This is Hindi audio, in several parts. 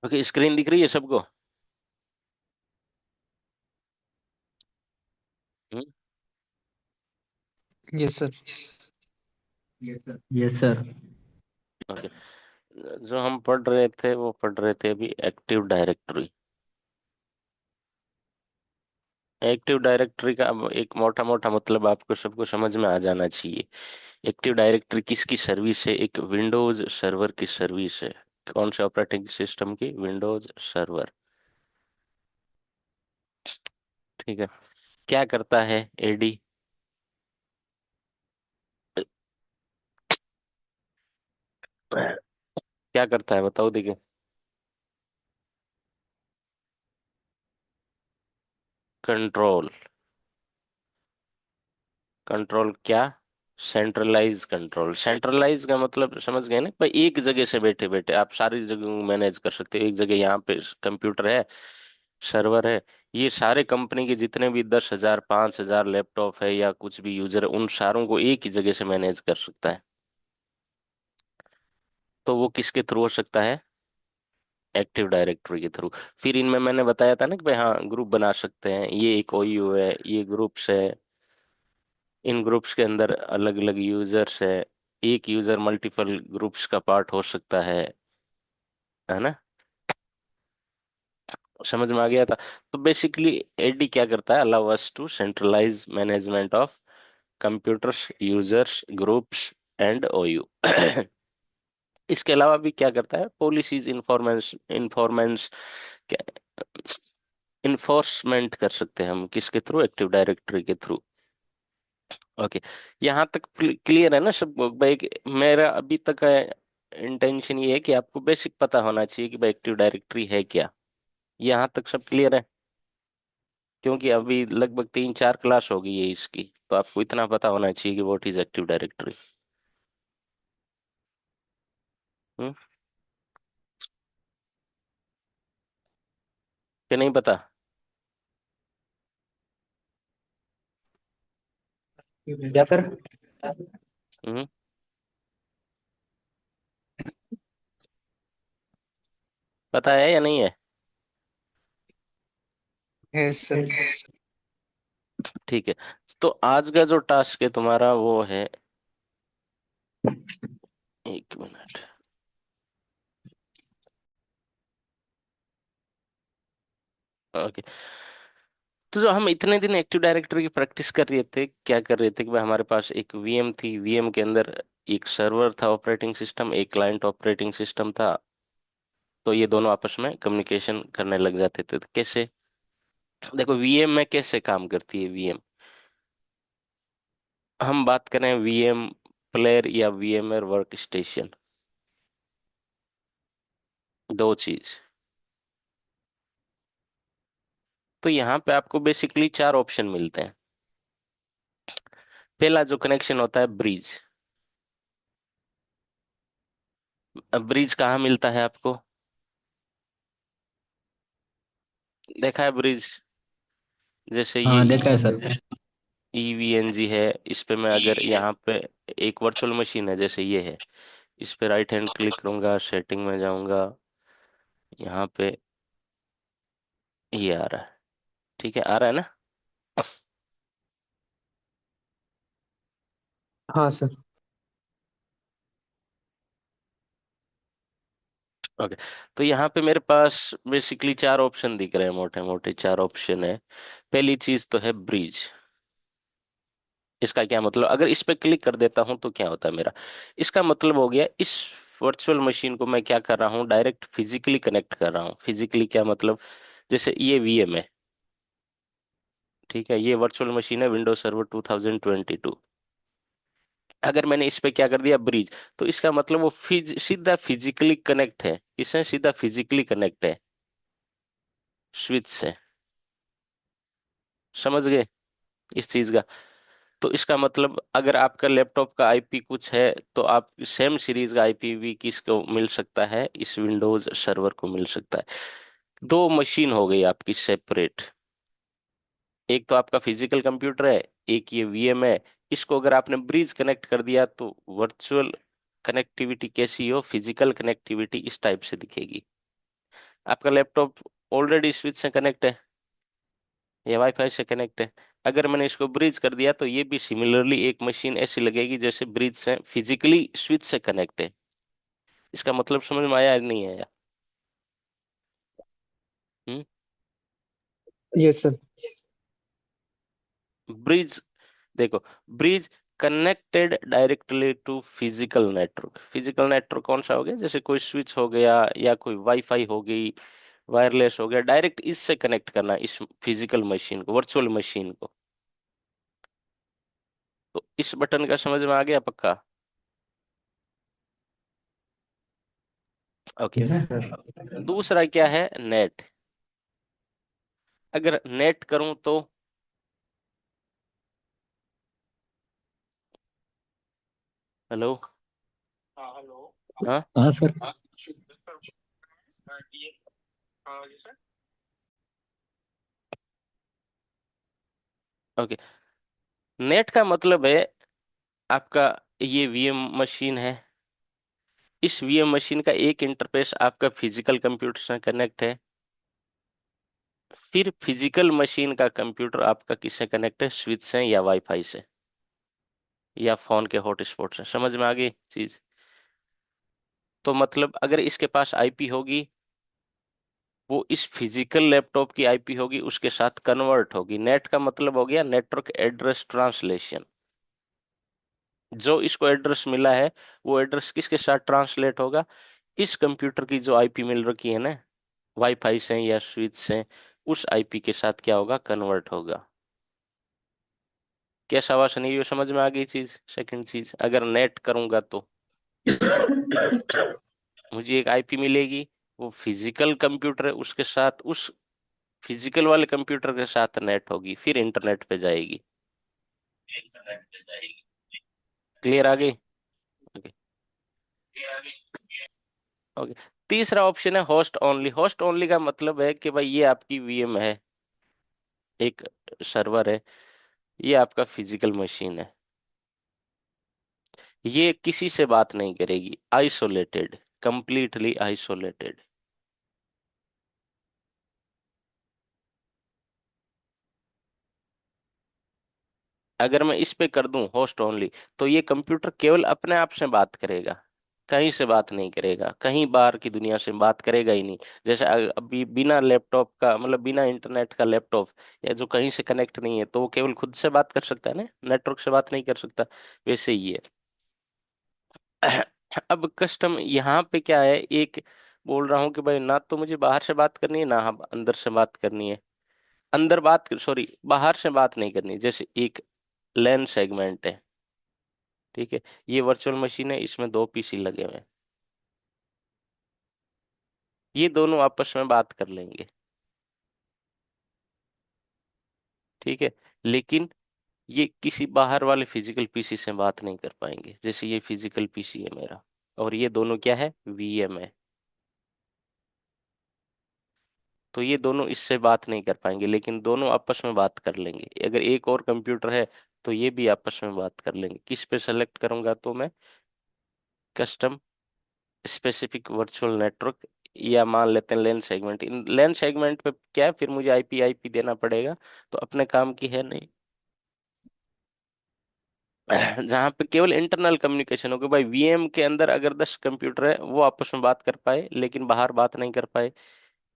ओके, स्क्रीन दिख रही है सबको? Hmm. Yes sir. Yes sir. Okay. जो हम पढ़ रहे थे वो पढ़ रहे थे अभी एक्टिव डायरेक्टरी। एक्टिव डायरेक्टरी का अब एक मोटा मोटा मतलब आपको सबको समझ में आ जाना चाहिए। एक्टिव डायरेक्टरी किसकी सर्विस है? एक विंडोज सर्वर की सर्विस है। कौन से ऑपरेटिंग सिस्टम की? Windows server. ठीक है। क्या करता है एडी? क्या करता है बताओ देखिए। कंट्रोल। कंट्रोल क्या? Centralize control. सेंट्रलाइज का मतलब समझ गए ना भाई, एक जगह से बैठे बैठे आप सारी जगह मैनेज कर सकते हो। एक जगह यहाँ पे कंप्यूटर है, सर्वर है, ये सारे कंपनी के जितने भी 10,000 5,000 लैपटॉप है या कुछ भी यूजर है, उन सारों को एक ही जगह से मैनेज कर सकता है। तो वो किसके थ्रू हो सकता है? एक्टिव डायरेक्टरी के थ्रू। फिर इनमें मैंने बताया था ना कि भाई हाँ, ग्रुप बना सकते हैं। ये एक ओयू है, ये ग्रुप्स है। इन ग्रुप्स के अंदर अलग अलग यूजर्स है। एक यूजर मल्टीपल ग्रुप्स का पार्ट हो सकता है ना? समझ में आ गया था? तो बेसिकली एडी क्या करता है? Allow us to centralize management of computers, users, groups and OU. इसके अलावा भी क्या करता है? पॉलिसीज, इंफॉर्मेंस इंफॉर्मेंस इन्फोर्समेंट कर सकते हैं हम किसके थ्रू? एक्टिव डायरेक्टरी के थ्रू। ओके। यहाँ तक क्लियर है ना सबको भाई? मेरा अभी तक का इंटेंशन ये है कि आपको बेसिक पता होना चाहिए कि भाई एक्टिव डायरेक्टरी है क्या। यहाँ तक सब क्लियर है? क्योंकि अभी लगभग 3 4 क्लास हो गई है इसकी, तो आपको इतना पता होना चाहिए कि व्हाट इज एक्टिव डायरेक्टरी। हम्म। क्या नहीं पता? क्या सर? हम्म। पता है या नहीं है? Yes sir. ठीक है। तो आज का जो टास्क है तुम्हारा वो है, 1 मिनट। ओके। तो जो हम इतने दिन एक्टिव डायरेक्टरी की प्रैक्टिस कर रहे थे, क्या कर रहे थे कि भाई हमारे पास एक वीएम थी, वीएम के अंदर एक सर्वर था ऑपरेटिंग सिस्टम, एक क्लाइंट ऑपरेटिंग सिस्टम था। तो ये दोनों आपस में कम्युनिकेशन करने लग जाते थे। तो कैसे? देखो वीएम में कैसे काम करती है वीएम। हम बात करें वीएम प्लेयर या वीएमवेयर वर्क स्टेशन, दो चीज। तो यहाँ पे आपको बेसिकली 4 ऑप्शन मिलते हैं। पहला जो कनेक्शन होता है ब्रिज। अब ब्रिज कहाँ मिलता है आपको? देखा है ब्रिज? जैसे ये हाँ देखा है सर। ईवीएनजी है। इस पे मैं अगर यहाँ पे एक वर्चुअल मशीन है जैसे ये है, इस पे राइट हैंड क्लिक करूंगा, सेटिंग में जाऊंगा, यहाँ पे ये आ रहा है। ठीक है, आ रहा है ना? हाँ सर। ओके। तो यहाँ पे मेरे पास बेसिकली 4 ऑप्शन दिख रहे हैं, मोटे मोटे 4 ऑप्शन है। पहली चीज तो है ब्रिज। इसका क्या मतलब? अगर इस पे क्लिक कर देता हूं तो क्या होता है मेरा? इसका मतलब हो गया, इस वर्चुअल मशीन को मैं क्या कर रहा हूँ? डायरेक्ट फिजिकली कनेक्ट कर रहा हूँ। फिजिकली क्या मतलब? जैसे ये वीएम है, ठीक है, ये वर्चुअल मशीन है विंडोज सर्वर 2022। अगर मैंने इस पे क्या कर दिया? ब्रिज, तो इसका मतलब वो सीधा फिजिकली कनेक्ट है। इससे सीधा फिजिकली कनेक्ट है स्विच से। समझ गए इस चीज का? तो इसका मतलब अगर आपका लैपटॉप का आईपी कुछ है, तो आप सेम सीरीज का आईपी भी किसको मिल सकता है? इस विंडोज सर्वर को मिल सकता है। दो मशीन हो गई आपकी सेपरेट। एक तो आपका फिजिकल कंप्यूटर है, एक ये वीएम है। इसको अगर आपने ब्रिज कनेक्ट कर दिया तो वर्चुअल कनेक्टिविटी कैसी हो? फिजिकल कनेक्टिविटी इस टाइप से दिखेगी। आपका लैपटॉप ऑलरेडी स्विच से कनेक्ट है या वाईफाई से कनेक्ट है। अगर मैंने इसको ब्रिज कर दिया तो ये भी सिमिलरली एक मशीन ऐसी लगेगी जैसे ब्रिज से फिजिकली स्विच से कनेक्ट है। इसका मतलब समझ में आया या नहीं आया? हम्म। Yes sir. ब्रिज, देखो, bridge connected directly to physical network. Physical network कौन सा हो गया? जैसे कोई स्विच हो गया या कोई वाईफाई हो गई, वायरलेस हो गया, डायरेक्ट इससे कनेक्ट करना इस फिजिकल मशीन को, वर्चुअल मशीन को। तो इस बटन का समझ में आ गया पक्का? ओके। Yes sir. दूसरा क्या है? नेट। अगर नेट करूं तो, हेलो, हाँ, हाँ सर। ओके। नेट का मतलब है आपका, ये वीएम मशीन है, इस वीएम मशीन का एक इंटरफेस आपका फिजिकल कंप्यूटर से कनेक्ट है, फिर फिजिकल मशीन का कंप्यूटर आपका किससे कनेक्ट है? स्विच से या वाईफाई से या फोन के हॉटस्पॉट से। समझ में आ गई चीज? तो मतलब अगर इसके पास आईपी होगी, वो इस फिजिकल लैपटॉप की आईपी होगी, उसके साथ कन्वर्ट होगी। नेट का मतलब हो गया नेटवर्क एड्रेस ट्रांसलेशन। जो इसको एड्रेस मिला है, वो एड्रेस किसके साथ ट्रांसलेट होगा? इस कंप्यूटर की जो आईपी मिल रखी है ना, वाईफाई से या स्विच से, उस आईपी के साथ क्या होगा? कन्वर्ट होगा। कैसा हुआ सनी? ये समझ में आ गई चीज? सेकंड चीज, अगर नेट करूंगा तो मुझे एक आईपी मिलेगी, वो फिजिकल कंप्यूटर है, उसके साथ उस फिजिकल वाले कंप्यूटर के साथ नेट होगी, फिर इंटरनेट पे जाएगी। क्लियर आ गई? ओके। ओके। तीसरा ऑप्शन है होस्ट ओनली। होस्ट ओनली का मतलब है कि भाई ये आपकी वीएम है, एक सर्वर है, ये आपका फिजिकल मशीन है, ये किसी से बात नहीं करेगी, आइसोलेटेड, कंप्लीटली आइसोलेटेड। अगर मैं इस पे कर दूं होस्ट ओनली, तो ये कंप्यूटर केवल अपने आप से बात करेगा, कहीं से बात नहीं करेगा, कहीं बाहर की दुनिया से बात करेगा ही नहीं। जैसे अभी बिना लैपटॉप का, मतलब बिना इंटरनेट का लैपटॉप, या जो कहीं से कनेक्ट नहीं है, तो वो केवल खुद से बात कर सकता है ना, नेटवर्क से बात नहीं कर सकता। वैसे ही है। अब कस्टम यहाँ पे क्या है, एक बोल रहा हूँ कि भाई ना तो मुझे बाहर से बात करनी है, ना अंदर से बात करनी है। अंदर बात, सॉरी, बाहर से बात नहीं करनी। जैसे एक लैन सेगमेंट है, ठीक है, ये वर्चुअल मशीन है, इसमें दो पीसी लगे हुए हैं, ये दोनों आपस में बात कर लेंगे, ठीक है, लेकिन ये किसी बाहर वाले फिजिकल पीसी से बात नहीं कर पाएंगे। जैसे ये फिजिकल पीसी है मेरा, और ये दोनों क्या है? वीएम है। तो ये दोनों इससे बात नहीं कर पाएंगे, लेकिन दोनों आपस में बात कर लेंगे। अगर एक और कंप्यूटर है तो ये भी आपस में बात कर लेंगे। किस पे सेलेक्ट करूंगा तो मैं? कस्टम स्पेसिफिक वर्चुअल नेटवर्क, या मान लेते हैं लेन सेगमेंट। इन लेन सेगमेंट पे क्या है, फिर मुझे आईपी आईपी देना पड़ेगा, तो अपने काम की है नहीं। जहाँ पे केवल इंटरनल कम्युनिकेशन होगा, भाई वीएम के अंदर अगर 10 कंप्यूटर है, वो आपस में बात कर पाए लेकिन बाहर बात नहीं कर पाए,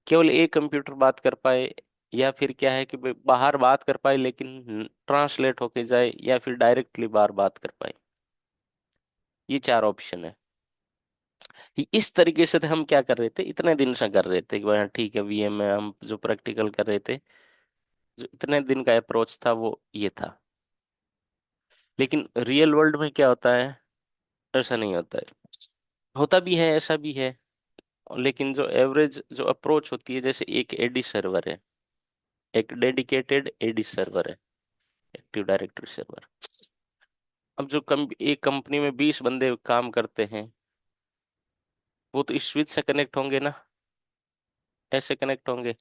केवल एक कंप्यूटर बात कर पाए, या फिर क्या है कि भाई बाहर बात कर पाए लेकिन ट्रांसलेट होके जाए, या फिर डायरेक्टली बाहर बात कर पाए। ये चार ऑप्शन है। इस तरीके से थे हम क्या कर रहे थे, इतने दिन से कर रहे थे कि भाई हाँ, ठीक है, वीएम में हम जो प्रैक्टिकल कर रहे थे, जो इतने दिन का अप्रोच था वो ये था। लेकिन रियल वर्ल्ड में क्या होता है? ऐसा नहीं होता है। होता भी है, ऐसा भी है, लेकिन जो एवरेज जो अप्रोच होती है, जैसे एक एडी सर्वर है, एक डेडिकेटेड एडी सर्वर है, एक्टिव डायरेक्टरी सर्वर। अब जो एक कंपनी में 20 बंदे काम करते हैं, वो तो इस स्विच से कनेक्ट होंगे ना, ऐसे कनेक्ट होंगे।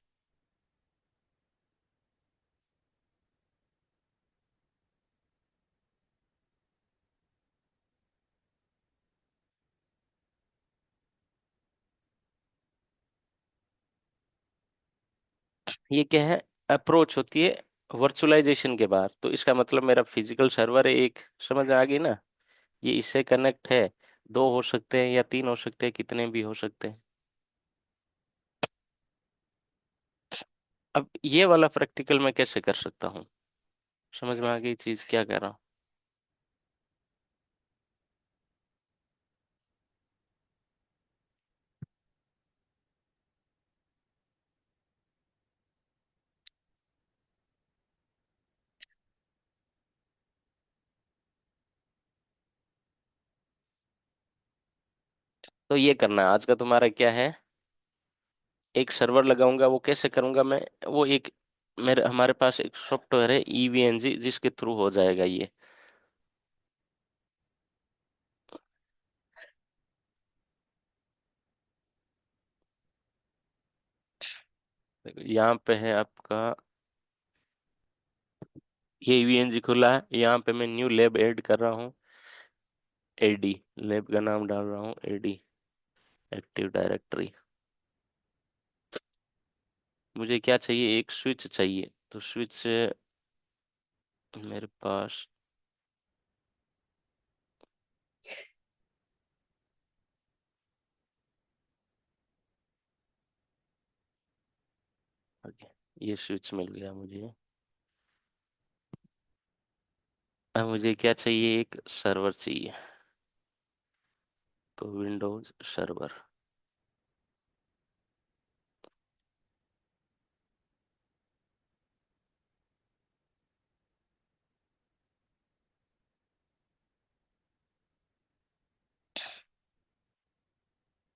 ये क्या है, अप्रोच होती है वर्चुअलाइजेशन के बाद। तो इसका मतलब मेरा फिजिकल सर्वर है एक, समझ आ गई ना। ये इससे कनेक्ट है, दो हो सकते हैं या तीन हो सकते हैं, कितने भी हो सकते हैं। अब ये वाला प्रैक्टिकल मैं कैसे कर सकता हूँ, समझ में आ गई चीज क्या कर रहा हूँ। तो ये करना है आज का तुम्हारा क्या है, एक सर्वर लगाऊंगा। वो कैसे करूंगा मैं, वो एक, मेरे हमारे पास एक सॉफ्टवेयर है ईवीएनजी, जिसके थ्रू हो जाएगा ये। यहाँ पे है आपका, ये ईवीएनजी खुला है, यहाँ पे मैं न्यू लैब ऐड कर रहा हूँ। एडी, लैब का नाम डाल रहा हूँ एडी, एक्टिव डायरेक्टरी। मुझे क्या चाहिए, एक स्विच चाहिए। तो स्विच से मेरे पास, ओके, ये स्विच मिल गया मुझे। अब मुझे क्या चाहिए, एक सर्वर चाहिए। तो विंडोज सर्वर,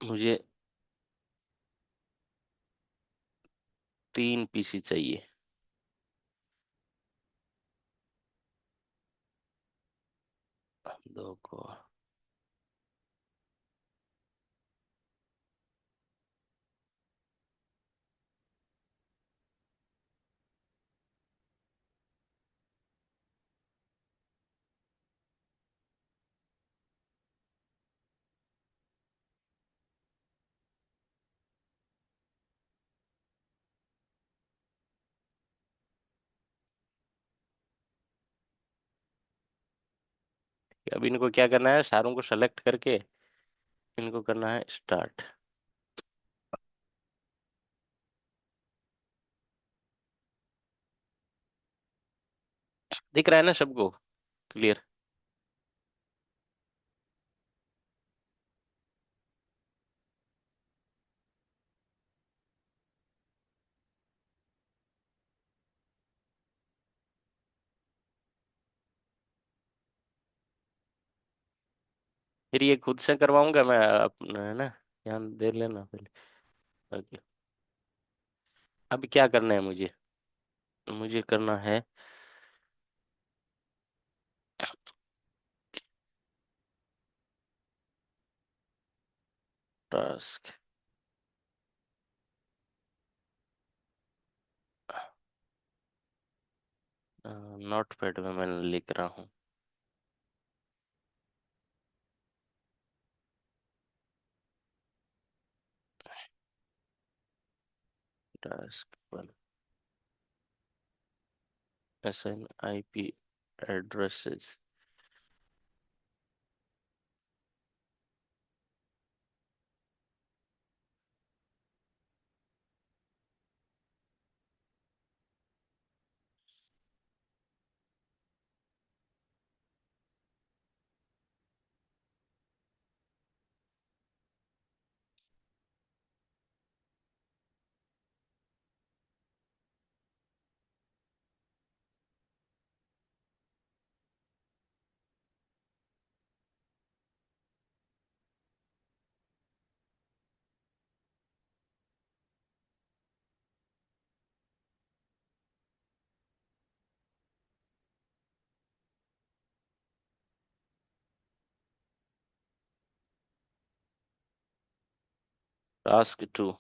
मुझे 3 पीसी चाहिए। दो को, अब इनको क्या करना है, सारों को सेलेक्ट करके इनको करना है स्टार्ट। दिख रहा है ना सबको, क्लियर। फिर ये खुद से करवाऊंगा मैं अपना, है ना, ध्यान दे लेना पहले। ओके, अब क्या करना है मुझे, मुझे करना है टास्क, नोट पैड में मैं लिख रहा हूँ। Task one, assign IP addresses. Task two,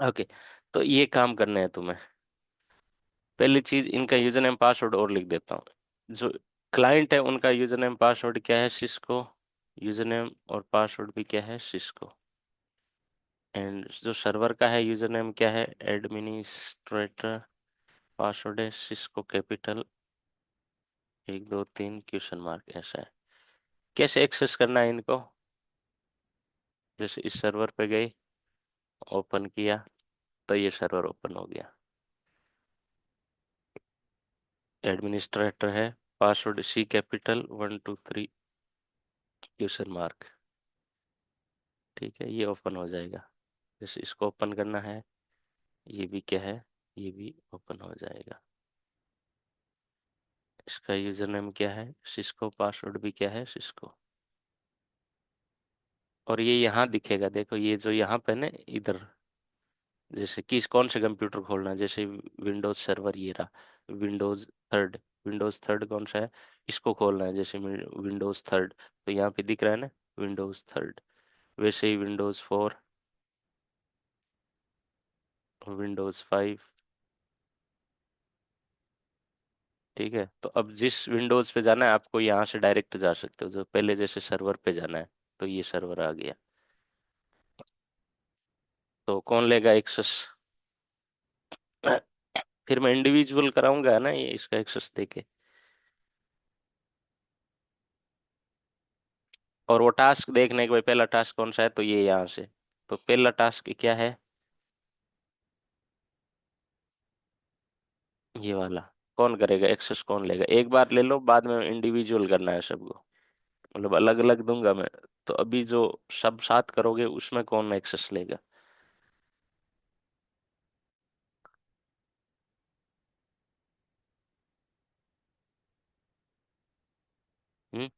okay, तो ये काम करने हैं तुम्हें। पहली चीज, इनका यूजर नेम पासवर्ड और लिख देता हूँ। जो क्लाइंट है उनका यूजर नेम पासवर्ड क्या है, सिस्को। यूजर नेम और पासवर्ड भी क्या है, सिस्को। एंड जो सर्वर का है यूजर नेम क्या है, एडमिनिस्ट्रेटर। पासवर्ड है सिस्को कैपिटल 1 2 3 ? ऐसा है। कैसे एक्सेस करना है इनको, जैसे इस सर्वर पे गए, ओपन किया, तो ये सर्वर ओपन हो गया। एडमिनिस्ट्रेटर है, पासवर्ड सी कैपिटल 1 2 3 ? ठीक है, ये ओपन हो जाएगा। जैसे इसको ओपन करना है, ये भी क्या है, ये भी ओपन हो जाएगा। इसका यूजर नेम क्या है, सिस्को। पासवर्ड भी क्या है, सिस्को। और ये यहाँ दिखेगा, देखो ये जो यहाँ पे ना इधर, जैसे किस कौन से कंप्यूटर खोलना है, जैसे विंडोज सर्वर ये रहा, विंडोज 3। विंडोज 3 कौन सा है, इसको खोलना है, जैसे विंडोज 3, तो यहाँ पे दिख रहा है ना, विंडोज 3। वैसे ही विंडोज 4, विंडोज 5। ठीक है, तो अब जिस विंडोज पे जाना है आपको, यहाँ से डायरेक्ट जा सकते हो। जो पहले जैसे सर्वर पे जाना है, तो ये सर्वर आ गया। तो कौन लेगा एक्सेस? फिर मैं इंडिविजुअल कराऊंगा ना ये, इसका एक्सेस देके। और वो टास्क देखने के भाई, पहला टास्क कौन सा है, तो ये यहाँ से। तो पहला टास्क क्या है, ये वाला। कौन करेगा एक्सेस, कौन लेगा? एक बार ले लो, बाद में इंडिविजुअल करना है सबको, मतलब अलग अलग दूंगा मैं। तो अभी जो सब साथ करोगे उसमें कौन एक्सेस लेगा? हम्म।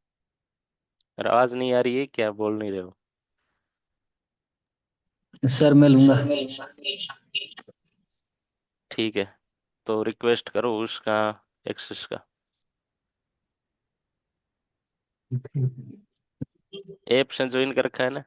अरे आवाज नहीं आ रही है क्या, बोल नहीं रहे हो? सर मैं लूंगा। ठीक है, तो रिक्वेस्ट करो उसका, एक्सेस का। ऐप से ज्वाइन कर रखा है ना?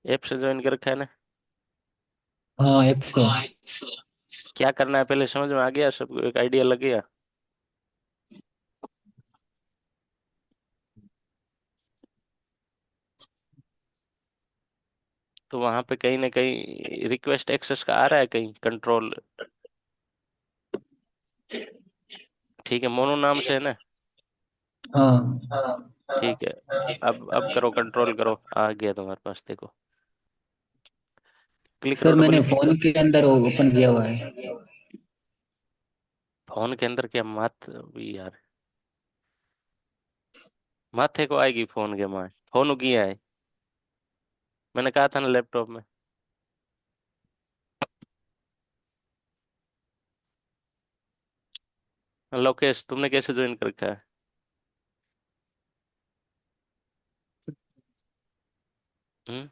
ऐप से ज्वाइन कर रखा है ना? हाँ ऐप से। क्या करना है पहले समझ में आ गया सबको, एक आइडिया लग गया? तो वहां पे कहीं ना कहीं रिक्वेस्ट एक्सेस का आ रहा है, कहीं कंट्रोल। ठीक है, मोनू नाम से है ना? हाँ ठीक है, अब करो, कंट्रोल करो, आ गया तुम्हारे पास, देखो। क्लिक करो सर डबल मैंने क्लिक। फोन के अंदर ओपन किया हुआ है। फोन के अंदर क्या, मत भी यार, माथे को आएगी फोन के माए, फोन किया है। मैंने कहा था ना लैपटॉप में। लोकेश, तुमने कैसे ज्वाइन कर रखा है? हम्म।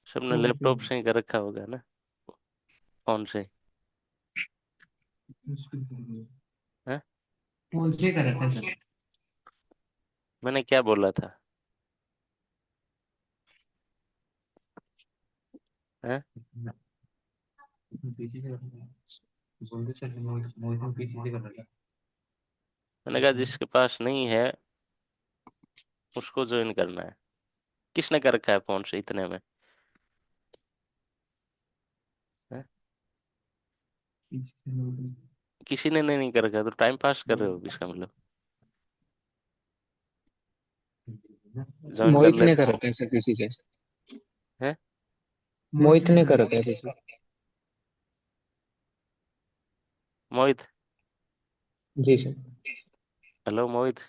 सबने फोन से। लैपटॉप से ही कर रखा होगा ना, फोन से। हैं? फोन से कर रखा है सर। मैंने क्या बोला था? हैं? पीछे से कर रखा है। बोलते सर मोहित मोहित ने पीछे से कर रखा मैंने कहा जिसके पास नहीं है उसको ज्वाइन करना है। किसने कर रखा है फोन से इतने में? हैं? है। किसी ने नहीं कर रखा, तो टाइम पास कर रहे हो इसका मतलब। ज्वाइन कर मोहित ले। ने कर रखा है सर किसी से। हैं? मोहित ने कर रखा है किसी से। मोहित। जी सर। हेलो मोहित।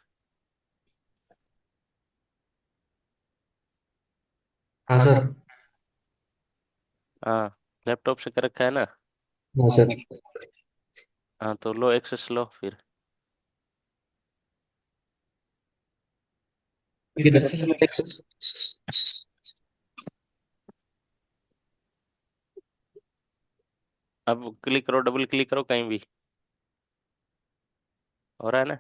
हाँ सर। हाँ, लैपटॉप से कर रखा है ना? हाँ सर। हाँ, तो लो एक्सेस लो फिर। किधर से सर टेक्सास। अब क्लिक करो, डबल क्लिक करो कहीं भी। हो रहा है ना?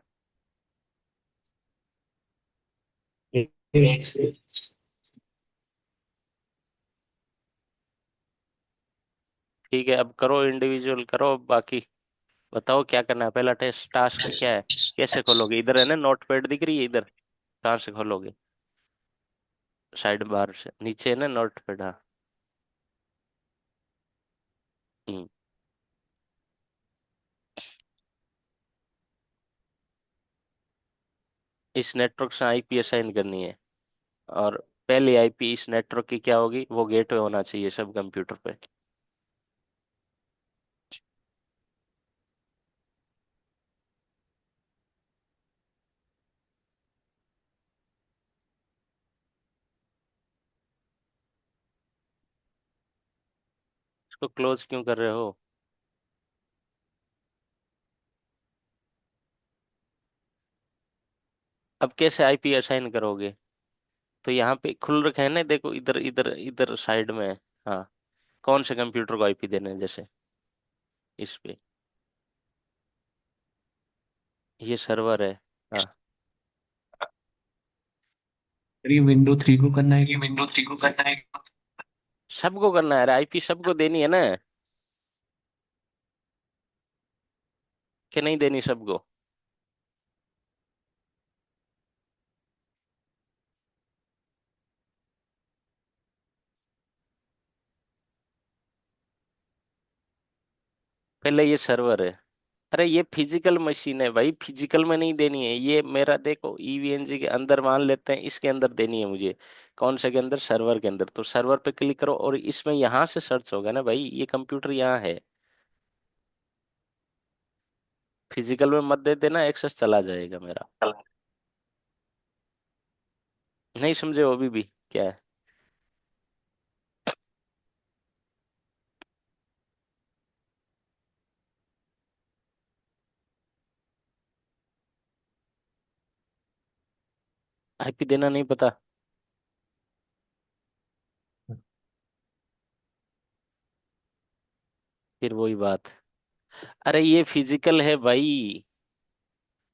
ठीक है, अब करो इंडिविजुअल करो, अब बाकी बताओ क्या करना है। पहला टेस्ट टास्क क्या है? कैसे खोलोगे? इधर है ना नोट पैड दिख रही है इधर? कहाँ से खोलोगे? साइड बार से नीचे है ना नोट पैड, हाँ। हम्म। इस नेटवर्क से आईपी असाइन करनी है, और पहली आईपी इस नेटवर्क की क्या होगी? वो गेटवे होना चाहिए सब कंप्यूटर पे। इसको क्लोज क्यों कर रहे हो? अब कैसे आईपी असाइन करोगे? तो यहाँ पे खुल रखे है ना, देखो इधर इधर इधर साइड में है। हाँ, कौन से कंप्यूटर को आईपी देना है जैसे? इस पे। ये सर्वर है। हाँ, ये विंडो 3 को करना है, कि विंडो 3 को करना है? सबको करना है, आईपी सबको देनी है ना, कि नहीं देनी सबको? पहले ये सर्वर है। अरे ये फिजिकल मशीन है भाई, फिजिकल में नहीं देनी है ये। मेरा देखो ईवीएनजी के अंदर मान लेते हैं, इसके अंदर देनी है मुझे। कौन से के अंदर? सर्वर के अंदर। तो सर्वर पे क्लिक करो, और इसमें यहाँ से सर्च होगा ना भाई, ये कंप्यूटर यहाँ है। फिजिकल में मत दे देना, एक्सेस चला जाएगा मेरा। नहीं समझे हो अभी भी? क्या है? आईपी देना नहीं पता? फिर वही बात। अरे ये फिजिकल है भाई,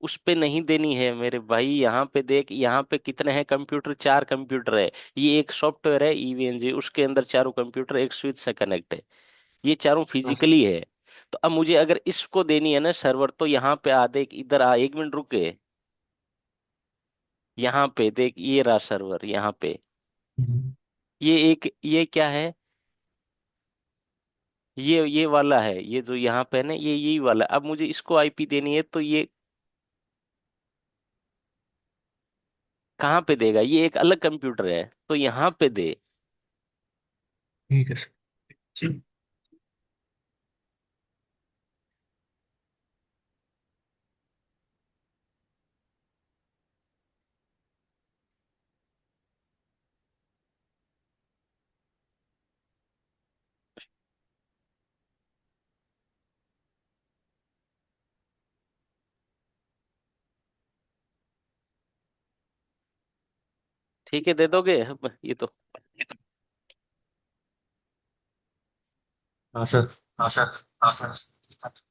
उस पे नहीं देनी है मेरे भाई। यहाँ पे देख, यहाँ पे कितने हैं कंप्यूटर? 4 कंप्यूटर है। ये एक सॉफ्टवेयर है ईवीएनजी, उसके अंदर चारों कंप्यूटर एक स्विच से कनेक्ट है। ये चारों फिजिकली है। तो अब मुझे अगर इसको देनी है ना सर्वर, तो यहाँ पे आ, देख इधर आ, 1 मिनट रुके। यहाँ पे देख, ये रहा सर्वर यहाँ पे। ये एक, ये क्या है? ये वाला है, ये जो यहाँ पे है ना, ये यही वाला। अब मुझे इसको आईपी देनी है, तो ये कहाँ पे देगा? ये एक अलग कंप्यूटर है, तो यहाँ पे दे। ठीक है सर। ठीक है, दे दोगे अब ये तो? हाँ सर। हाँ सर। हाँ सर।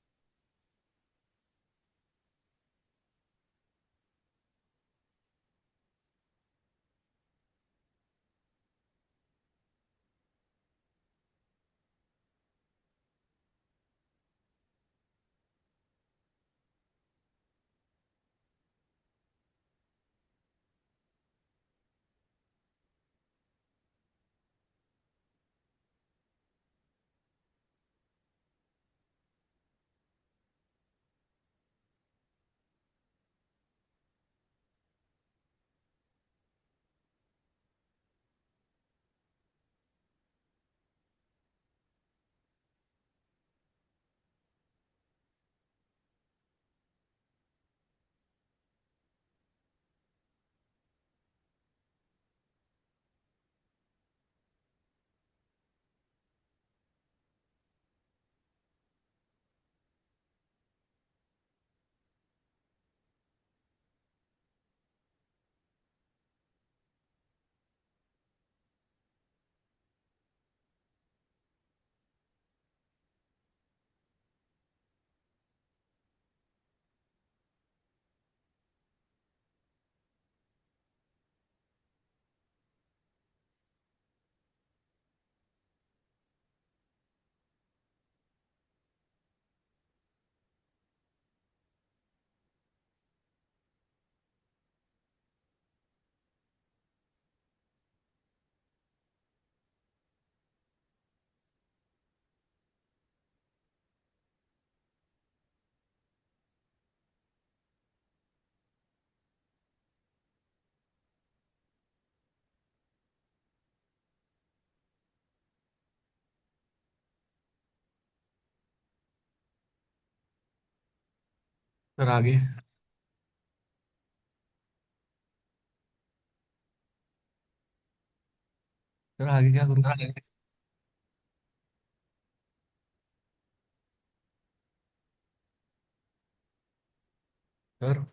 सर आगे। सर आगे क्या करूँ? सर।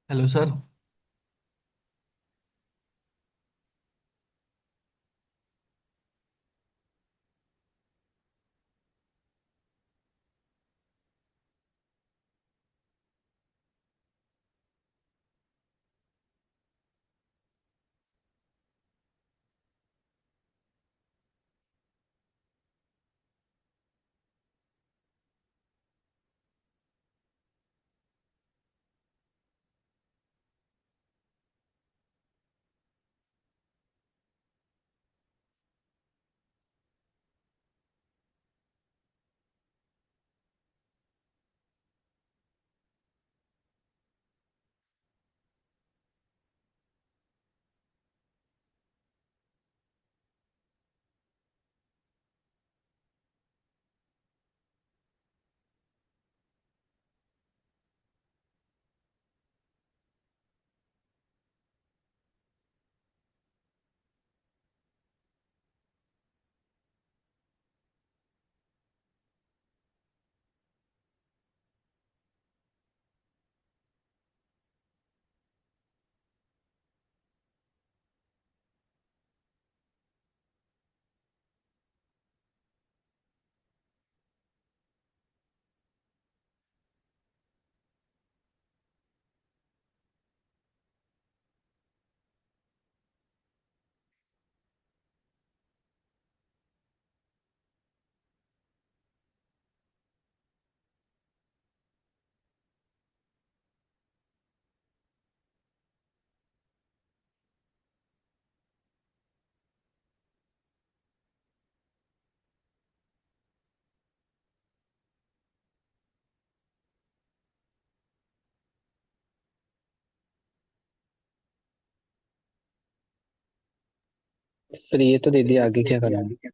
Hello sir. फिर ये तो दे दिया, आगे क्या करना है?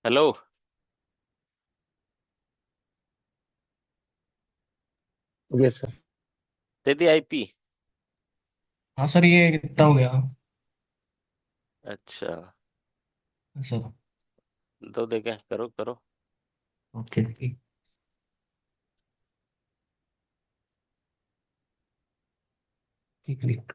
हेलो। Yes sir. दे दी आईपी। हाँ सर, ये कितना हो गया अच्छा। सर? दो देखे, करो करो। ओके, ठीक। क्लिक।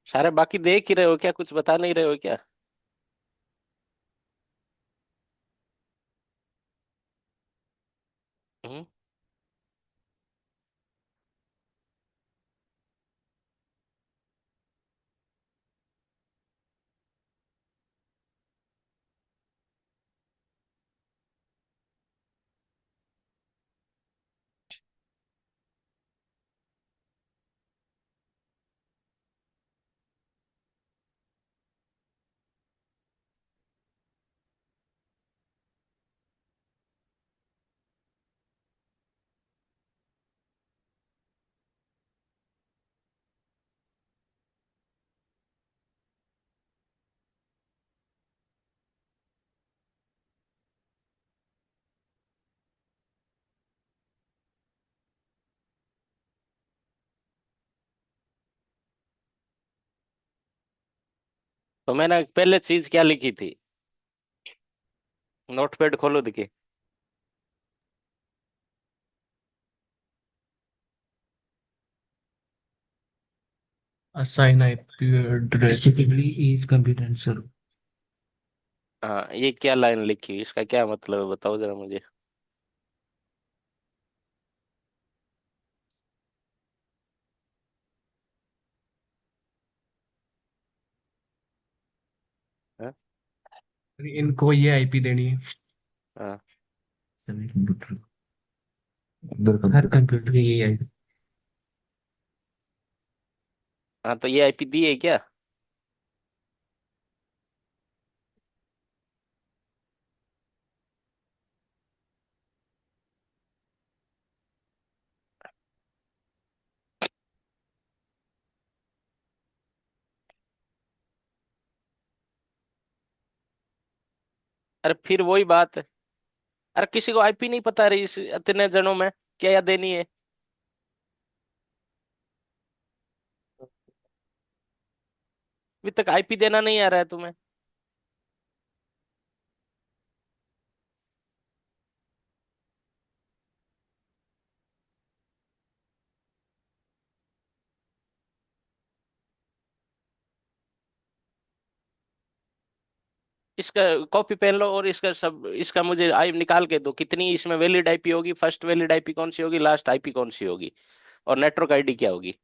सारे बाकी देख ही रहे हो क्या, कुछ बता नहीं रहे हो क्या? हम्म। तो मैंने पहले चीज क्या लिखी थी? नोटपैड खोलो देखिए। Assign IP address basically is computer sir. हाँ, ये क्या लाइन लिखी, इसका क्या मतलब है, बताओ जरा मुझे। हाँ। इनको ये आईपी देनी है हाँ। सभी कंप्यूटर, हर कंप्यूटर की यही आईपी। हाँ, तो ये आईपी दी है क्या? अरे फिर वही बात है। अरे किसी को आईपी नहीं पता रही इस इतने जनों में, क्या याद देनी है? अभी तक आईपी देना नहीं आ रहा है तुम्हें? इसका कॉपी पेन लो और इसका सब, इसका मुझे आई निकाल के दो, कितनी इसमें वैलिड आईपी होगी, फर्स्ट वैलिड आईपी कौन सी होगी, लास्ट आईपी कौन सी होगी, और नेटवर्क आईडी क्या होगी।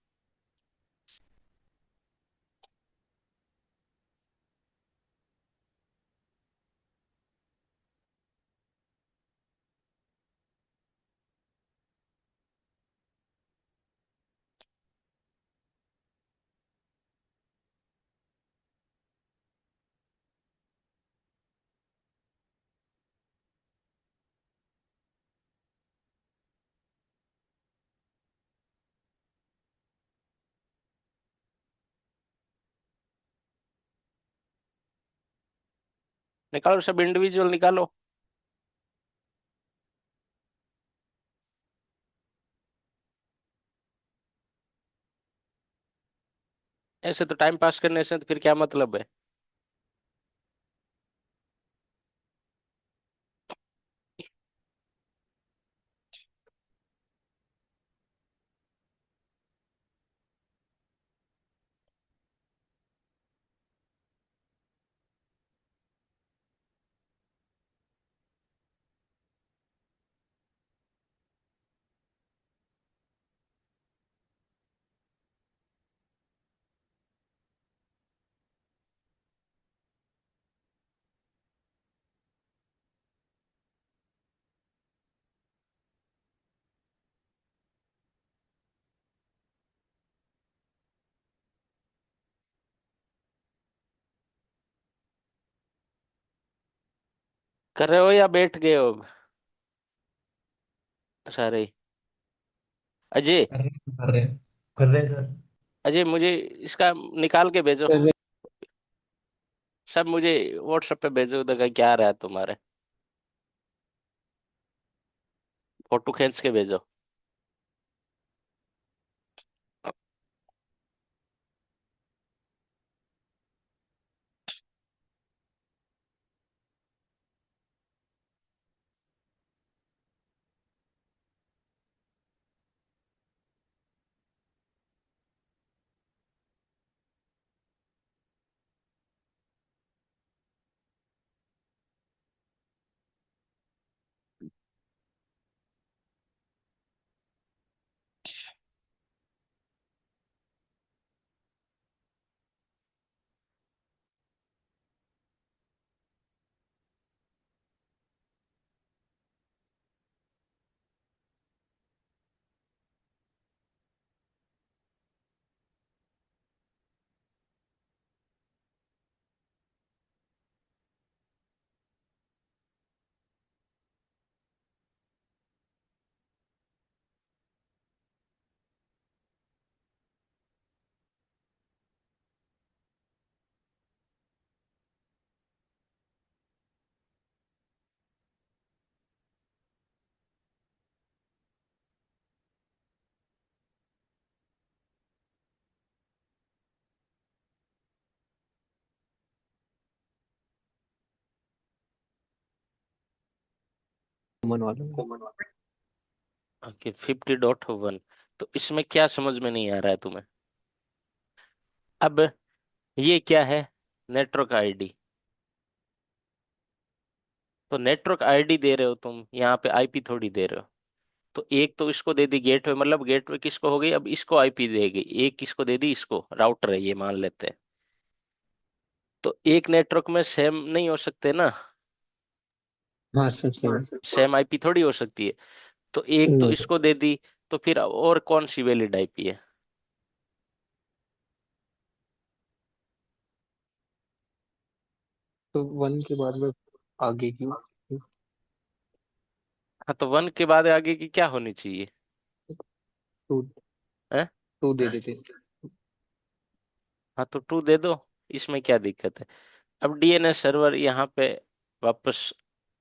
निकालो, सब इंडिविजुअल निकालो। ऐसे तो टाइम पास करने से तो फिर क्या मतलब है? कर रहे हो या बैठ गए हो अब सारे? अजय, कर रहे कर रहे सर। अजय मुझे इसका निकाल के भेजो। कर रहे। सब मुझे व्हाट्सएप पे भेजो तो क्या रहा है तुम्हारे, फोटो खींच के भेजो। कॉमन वालों को। ओके, 50.1। तो इसमें क्या समझ में नहीं आ रहा है तुम्हें? अब ये क्या है? Network ID. तो नेटवर्क आईडी दे रहे हो तुम, यहाँ पे आईपी थोड़ी दे रहे हो। तो एक तो इसको दे दी गेटवे, मतलब गेटवे किसको हो गई, अब इसको आईपी देगी। एक किसको दे दी, इसको, राउटर है ये मान लेते हैं। तो एक नेटवर्क में सेम नहीं हो सकते ना, हाँ सच है। सेम आईपी थोड़ी हो सकती है। तो एक तो नहीं सर। इसको दे दी, तो फिर और कौन सी वैलिड आईपी है? तो 1 के बाद में आगे की हाँ, तो 1 के बाद आगे की क्या होनी चाहिए? 2। है? 2 दे देते। हाँ, तो 2 दे दो, इसमें क्या दिक्कत है? अब डीएनएस सर्वर यहाँ पे वापस,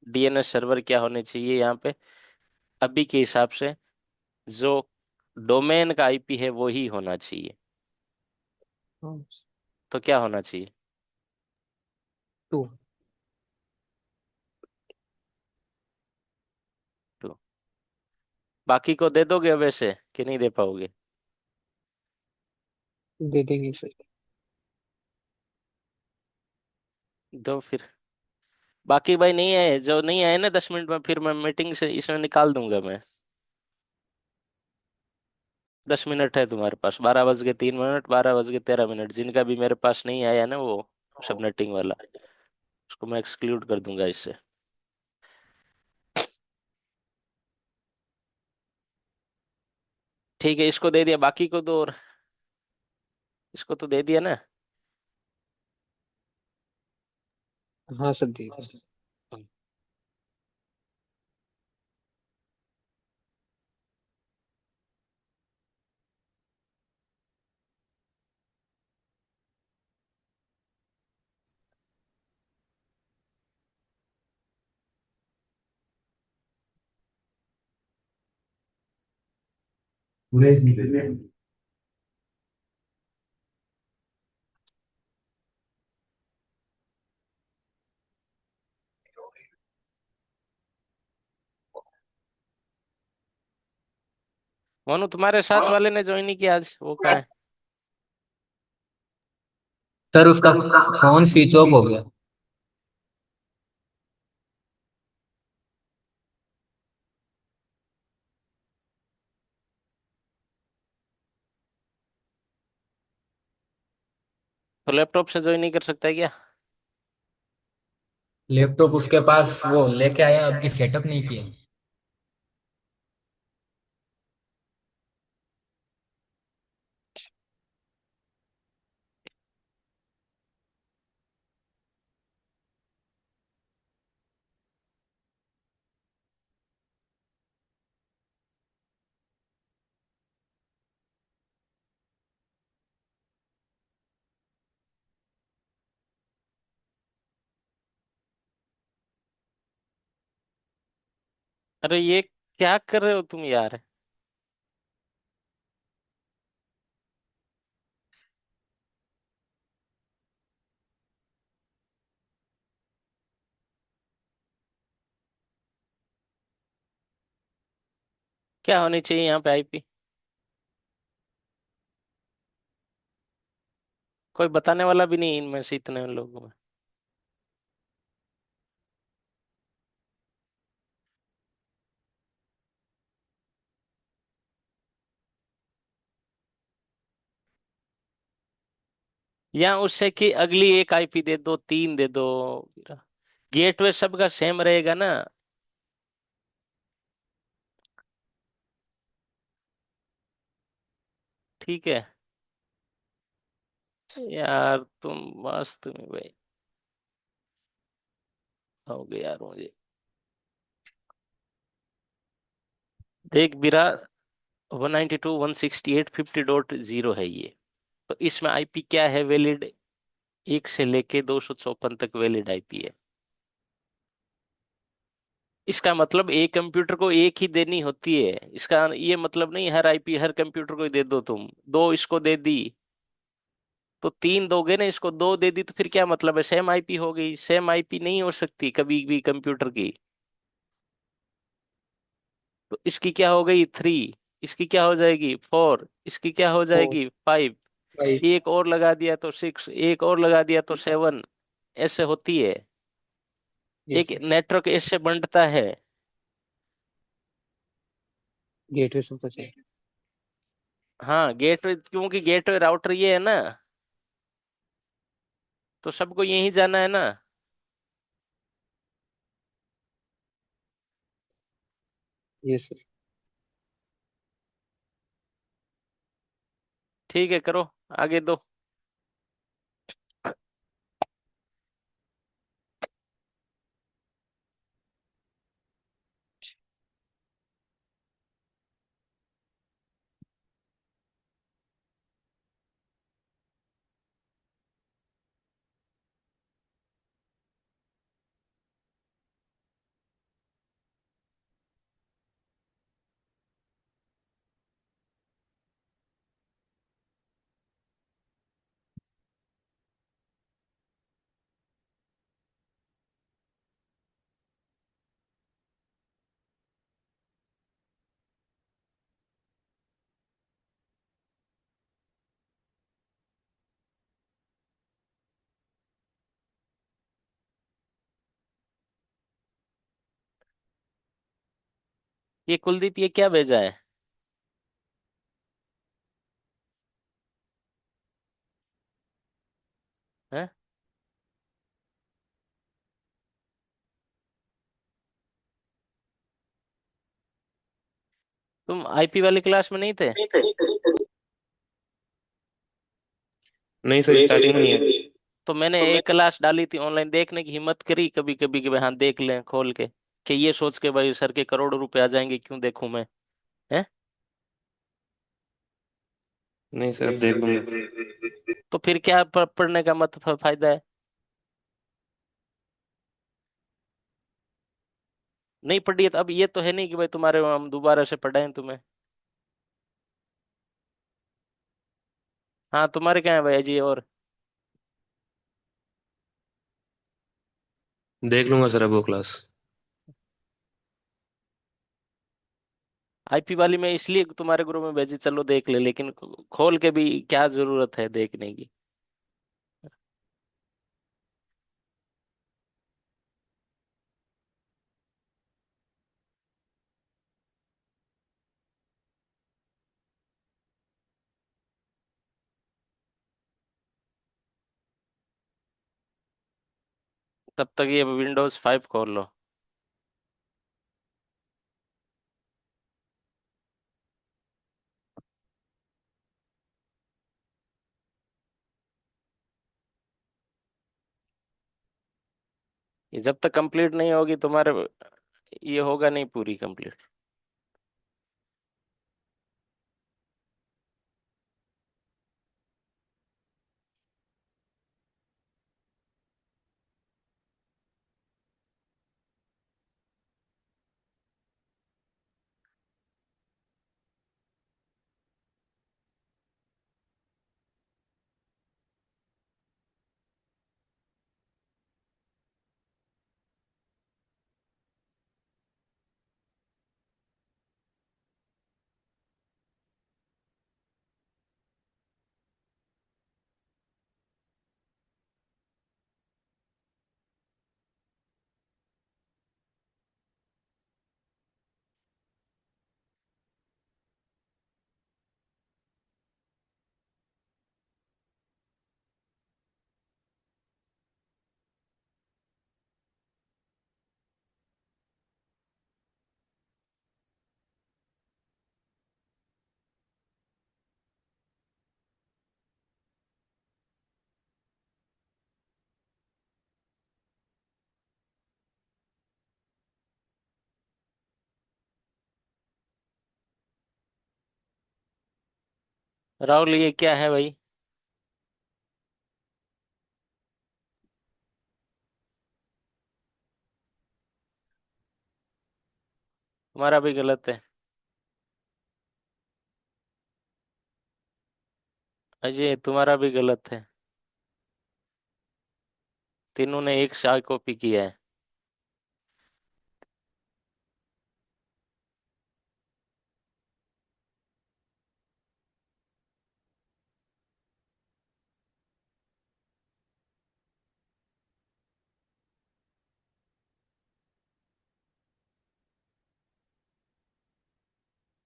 डीएनएस सर्वर क्या होने चाहिए यहाँ पे, अभी के हिसाब से जो डोमेन का आईपी है वो ही होना चाहिए। हाँ। तो क्या होना चाहिए? 2। तो बाकी को दे दोगे वैसे कि नहीं दे पाओगे? दे देंगे सर। दो फिर। बाकी भाई नहीं आए, जो नहीं आए ना 10 मिनट में, फिर मैं मीटिंग से इसमें निकाल दूंगा मैं। 10 मिनट है तुम्हारे पास, 12:03, 12:13, जिनका भी मेरे पास नहीं आया ना वो सबनेटिंग वाला, उसको मैं एक्सक्लूड कर दूंगा इससे। ठीक है, इसको दे दिया, बाकी को दो और। इसको तो दे दिया ना। हाँ सर दे देंगे। उन्नीस निकले। मोनू, तुम्हारे साथ वाले ने ज्वाइन नहीं किया आज, वो कहाँ है? सर उसका फोन स्विच ऑफ हो गया। तो लैपटॉप से ज्वाइन नहीं कर सकता है क्या? लैपटॉप उसके पास वो लेके आया, अभी सेटअप नहीं किया। अरे ये क्या कर रहे हो तुम यार। क्या होनी चाहिए यहाँ पे आईपी? कोई बताने वाला भी नहीं इनमें से, इतने लोगों में। या उससे कि अगली एक आईपी दे दो, तीन दे दो। गेटवे सबका सेम रहेगा ना। ठीक है। यार तुम मस्त में भाई। हो गया यार मुझे। देख बिरा, 192.168.50.0 है ये। तो इसमें आईपी क्या है वैलिड? 1 से लेके 254 तक वैलिड आईपी है। इसका मतलब एक कंप्यूटर को एक ही देनी होती है, इसका ये मतलब नहीं हर आईपी हर कंप्यूटर को ही दे दो तुम। दो इसको दे दी तो तीन दोगे ना, इसको दो दे दी तो फिर क्या मतलब है? सेम आईपी हो गई। सेम आईपी नहीं हो सकती कभी भी कंप्यूटर की। तो इसकी क्या हो गई? 3। इसकी क्या हो जाएगी? 4। इसकी क्या हो फोर जाएगी? 5। फाइव। एक और लगा दिया तो 6, एक और लगा दिया तो 7। ऐसे होती है। यस एक सर। नेटवर्क ऐसे बंटता है। गेटवे सबका चाहिए। हाँ गेटवे, क्योंकि गेटवे राउटर ये है ना, तो सबको यही जाना है ना। Yes sir. ठीक है करो, आगे दो। ये कुलदीप ये क्या भेजा है? हैं? तुम आईपी वाली क्लास में नहीं थे? नहीं सर, स्टार्टिंग में ही है। तो मैंने एक क्लास डाली थी ऑनलाइन, देखने की हिम्मत करी कभी कभी कि भाई हाँ देख लें खोल के। कि ये सोच के भाई सर के करोड़ों रुपए आ जाएंगे क्यों देखूं मैं। हैं? नहीं सर, अब देख लूंगा। तो फिर क्या पढ़ने का मत फायदा है? नहीं पढ़ी है तो अब ये तो है नहीं कि भाई तुम्हारे हम दोबारा से पढ़ाएं तुम्हें। हाँ तुम्हारे क्या है भाई जी? और देख लूंगा सर अब वो क्लास। आईपी वाली में इसलिए तुम्हारे ग्रुप में भेजी, चलो देख ले, लेकिन खोल के भी क्या जरूरत है देखने की? तब तक ये विंडोज 5 खोल लो। ये जब तक कंप्लीट नहीं होगी तुम्हारे, ये होगा नहीं पूरी कंप्लीट। राहुल ये क्या है भाई? तुम्हारा भी गलत है। अजय तुम्हारा भी गलत है। तीनों ने एक शाही कॉपी किया है।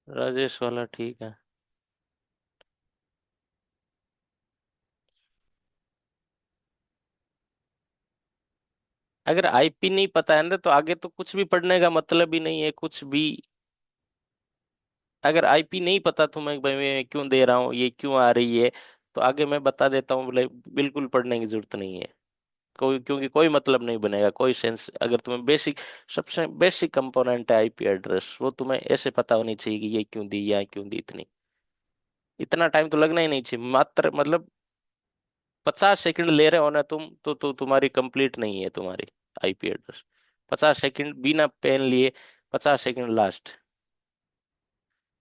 राजेश वाला ठीक है। अगर आईपी नहीं पता है ना तो आगे तो कुछ भी पढ़ने का मतलब ही नहीं है कुछ भी। अगर आईपी नहीं पता तुम्हें भाई मैं क्यों दे रहा हूँ ये क्यों आ रही है, तो आगे मैं बता देता हूँ बोले बिल्कुल पढ़ने की जरूरत नहीं है। कोई क्योंकि कोई मतलब नहीं बनेगा कोई सेंस अगर तुम्हें बेसिक सबसे बेसिक कंपोनेंट है आईपी एड्रेस वो तुम्हें ऐसे पता होनी चाहिए कि ये क्यों दी या क्यों दी इतनी। इतना टाइम तो लगना ही नहीं चाहिए मात्र मतलब 50 सेकंड ले रहे हो ना तुम तो तुम्हारी कंप्लीट नहीं है तुम्हारी आईपी एड्रेस। 50 सेकंड बिना पेन लिए 50 सेकंड लास्ट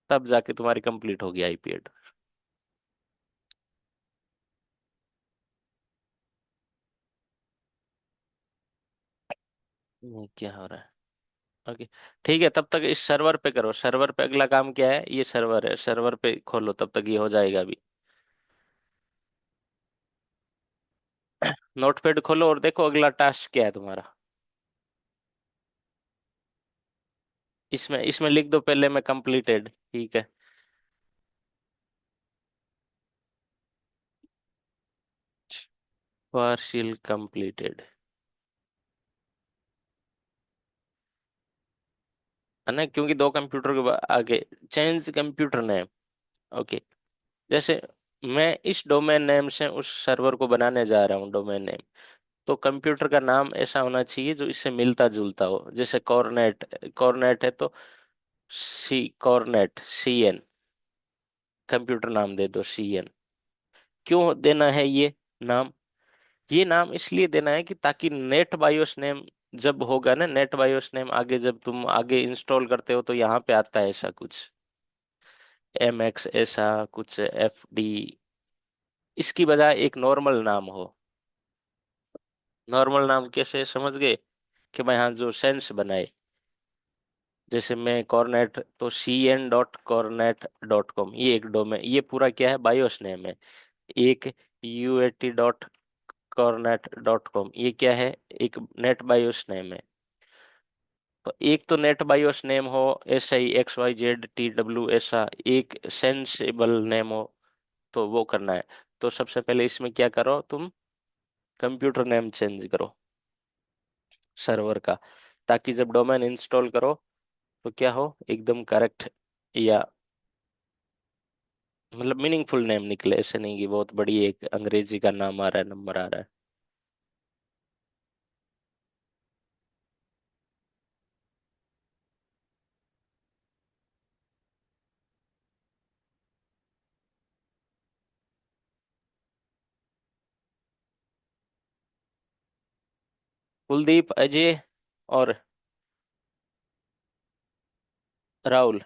तब जाके तुम्हारी कंप्लीट होगी आईपी एड्रेस। क्या हो रहा है? ओके ठीक है तब तक इस सर्वर पे करो सर्वर पे अगला काम क्या है ये सर्वर है सर्वर पे खोलो तब तक ये हो जाएगा अभी। नोटपैड खोलो और देखो अगला टास्क क्या है तुम्हारा। इसमें इसमें लिख दो पहले मैं कंप्लीटेड ठीक है। पार्शियल कंप्लीटेड है ना क्योंकि दो कंप्यूटर के आगे चेंज कंप्यूटर नेम। ओके जैसे मैं इस डोमेन नेम से उस सर्वर को बनाने जा रहा हूँ डोमेन नेम तो कंप्यूटर का नाम ऐसा होना चाहिए जो इससे मिलता जुलता हो जैसे कॉर्नेट कॉर्नेट है तो सी कॉर्नेट सी एन कंप्यूटर नाम दे दो सी एन। क्यों देना है ये नाम? ये नाम इसलिए देना है कि ताकि नेट बायोस नेम जब होगा ना नेट बायोस नेम आगे जब तुम आगे इंस्टॉल करते हो तो यहाँ पे आता है ऐसा कुछ एम एक्स ऐसा कुछ एफ डी इसकी बजाय एक नॉर्मल नाम हो। नॉर्मल नाम कैसे समझ गए कि मैं यहाँ जो सेंस बनाए जैसे मैं कॉर्नेट तो cn.cornet.com ये एक डोमेन ये पूरा क्या है बायोस नेम है। एक uat.cornet.com ये क्या है एक नेट बायोस नेम है। तो एक तो नेट बायोस नेम हो SIXYZTW ऐसा एक सेंसेबल नेम हो तो वो करना है। तो सबसे पहले इसमें क्या करो तुम कंप्यूटर नेम चेंज करो सर्वर का ताकि जब डोमेन इंस्टॉल करो तो क्या हो एकदम करेक्ट या मतलब मीनिंगफुल नेम निकले ऐसे नहीं कि बहुत बड़ी एक अंग्रेजी का नाम आ रहा है नंबर आ रहा है। कुलदीप अजय और राहुल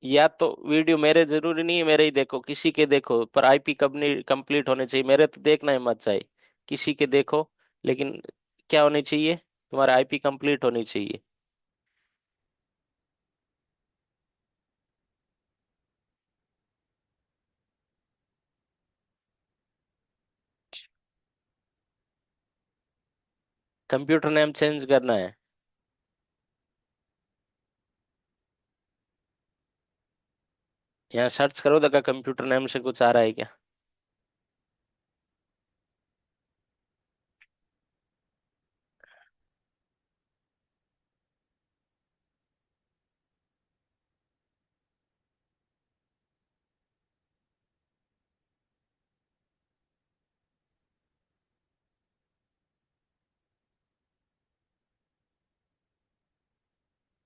या तो वीडियो मेरे जरूरी नहीं है मेरे ही देखो किसी के देखो पर आईपी कब नहीं कंप्लीट होने चाहिए मेरे तो देखना ही मत चाहिए किसी के देखो लेकिन क्या होनी चाहिए तुम्हारा आईपी कंप्लीट होनी चाहिए। कंप्यूटर नेम चेंज करना है। यहाँ सर्च करो तो कंप्यूटर नेम से कुछ आ रहा है क्या?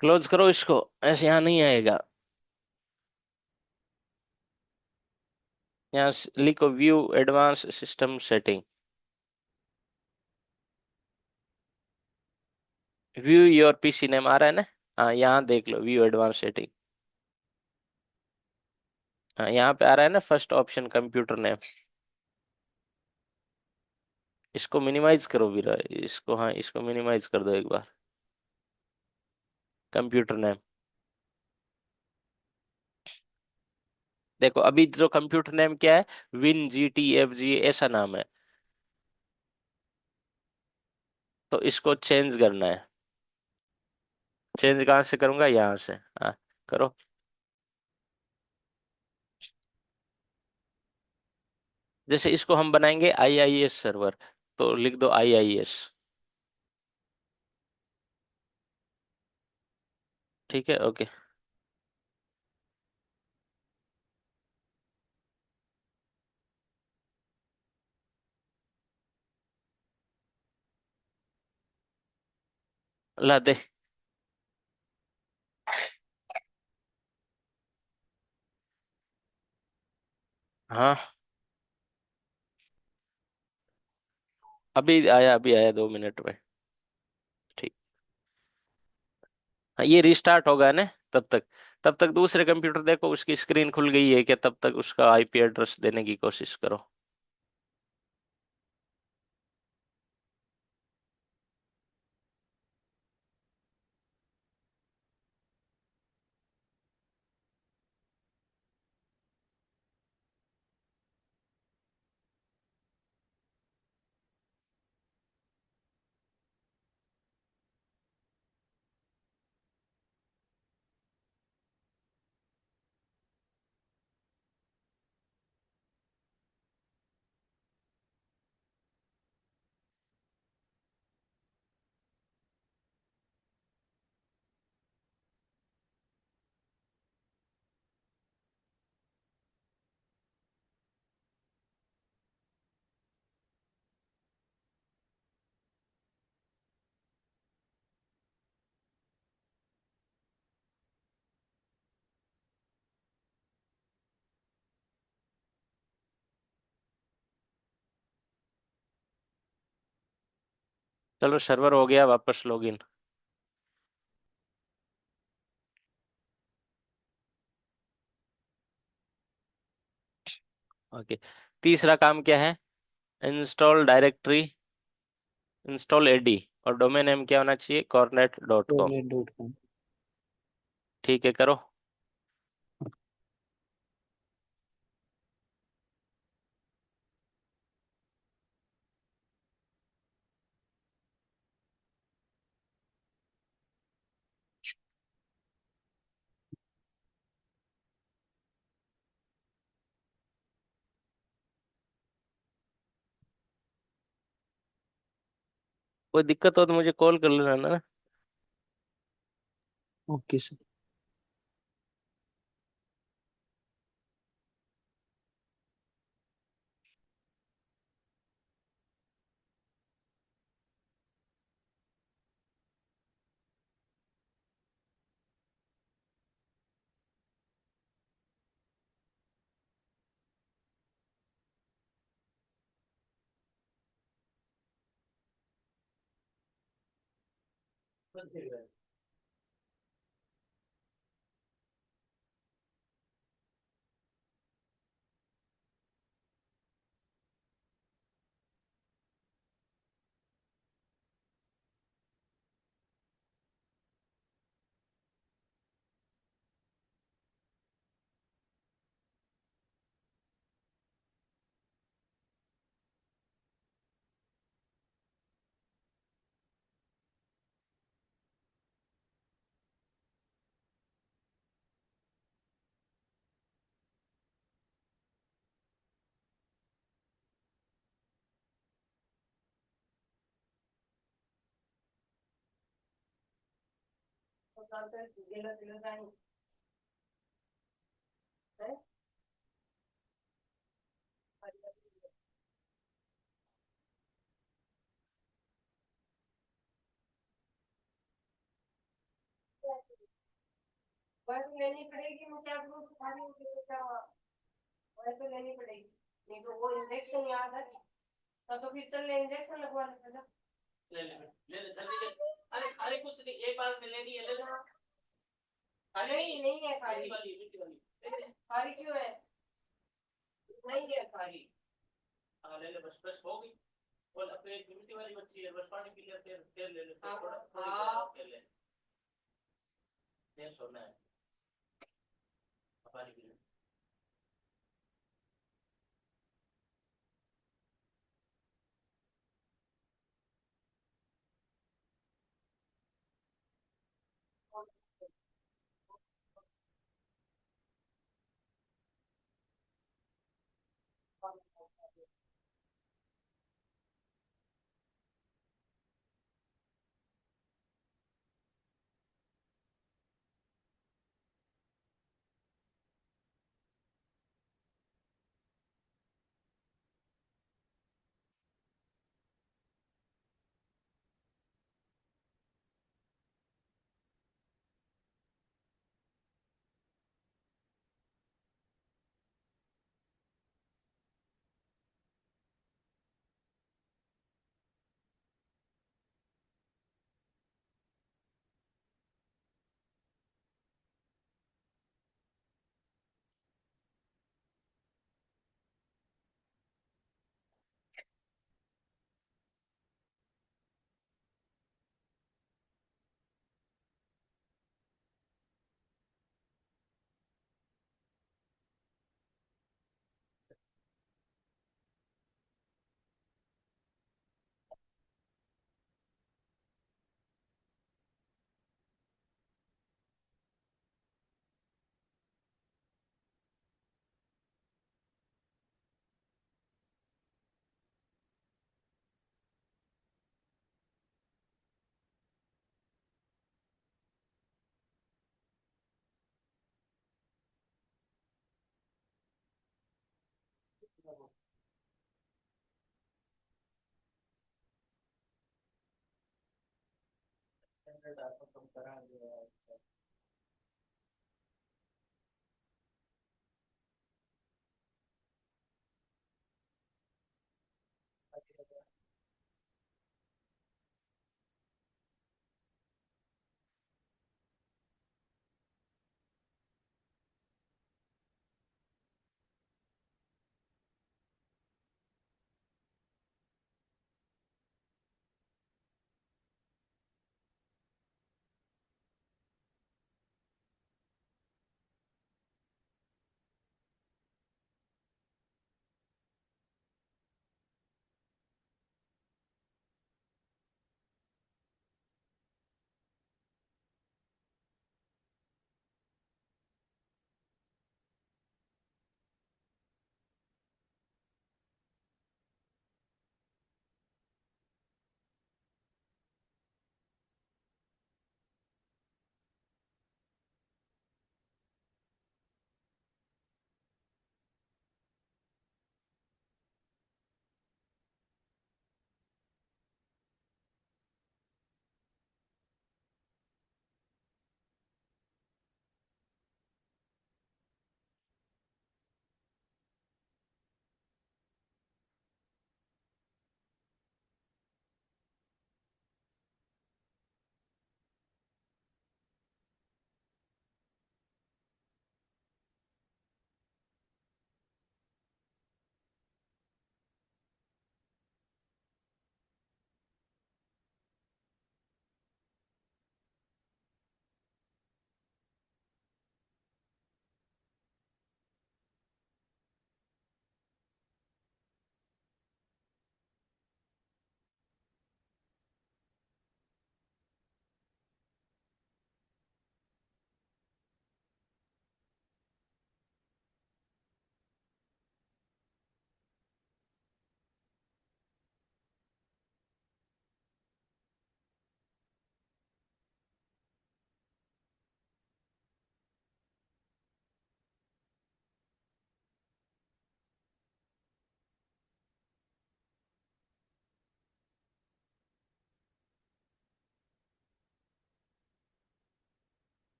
क्लोज करो इसको ऐसे यहाँ नहीं आएगा। यहाँ लिखो view advance system setting, view your PC name आ रहा है ना। हाँ यहाँ देख लो व्यू एडवांस सेटिंग। हाँ यहाँ पे आ रहा है ना फर्स्ट ऑप्शन कंप्यूटर नेम। इसको मिनिमाइज करो भी, इसको, हाँ इसको मिनिमाइज कर दो एक बार। कंप्यूटर नेम देखो, अभी जो कंप्यूटर नेम क्या है, win G T F G ऐसा नाम है, तो इसको चेंज करना है। चेंज कहाँ से करूंगा, यहाँ से। हाँ करो। जैसे इसको हम बनाएंगे आईआईएस सर्वर, तो लिख दो आईआईएस। ठीक है, ओके। ला दे। हाँ अभी आया 2 मिनट में। ठीक। हाँ ये रिस्टार्ट होगा ना, तब तक दूसरे कंप्यूटर देखो उसकी स्क्रीन खुल गई है क्या, तब तक उसका आईपी एड्रेस देने की कोशिश करो। चलो सर्वर हो गया, वापस लॉगिन। ओके। तीसरा काम क्या है, इंस्टॉल डायरेक्टरी, इंस्टॉल एडी, और डोमेन नेम क्या होना चाहिए, cornet.com। Tornet.com। ठीक है करो। कोई दिक्कत हो तो मुझे कॉल कर लेना ना। Okay sir. वही तो लेनी पड़ेगी, नहीं तो वो इंजेक्शन याद है तो फिर चल ले इंजेक्शन लगवा ले जा। ले ले जल्दी ले। अरे अरे कुछ नहीं, एक बार में लेनी है, ले लो। अरे नहीं नहीं है खारी वाली, मीठी वाली खारी क्यों है? नहीं है खारी। हाँ ले ले, बस बस हो गई। बोल अब एक मीठी वाली बच्ची है, बस पानी पी ले, फिर ले ले, फिर थोड़ा थोड़ा फिर ले ले, सोना है, अब पानी पी ले।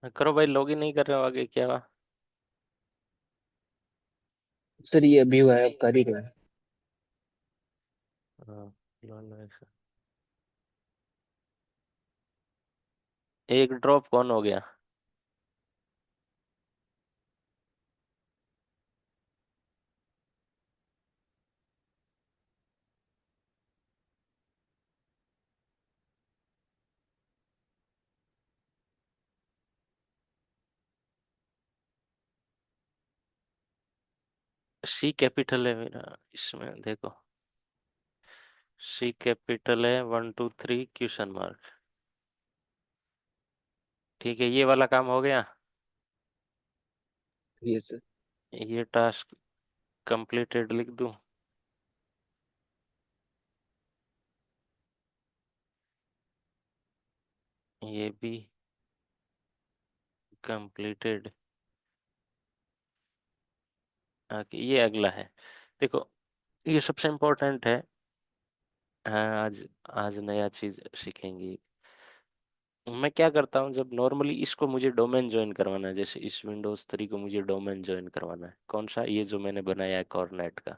करो भाई, लॉगिन नहीं कर रहे हो आगे क्या हुआ? सर ये अभी हुआ है, अब कर ही रहे हैं। हाँ, एक ड्रॉप कौन हो गया? सी कैपिटल है मेरा इसमें, देखो। सी कैपिटल है, 1 2 3 क्वेश्चन मार्क। ठीक है, ये वाला काम हो गया। Yes sir. ये टास्क कंप्लीटेड लिख दूं? ये भी कंप्लीटेड। ये अगला है। देखो, ये सबसे इम्पोर्टेंट है। हाँ, आज आज नया चीज सीखेंगे। मैं क्या करता हूँ, जब नॉर्मली इसको मुझे डोमेन ज्वाइन करवाना है, जैसे इस विंडोज 3 को मुझे डोमेन ज्वाइन करवाना है, कौन सा, ये जो मैंने बनाया है कॉर्नेट का।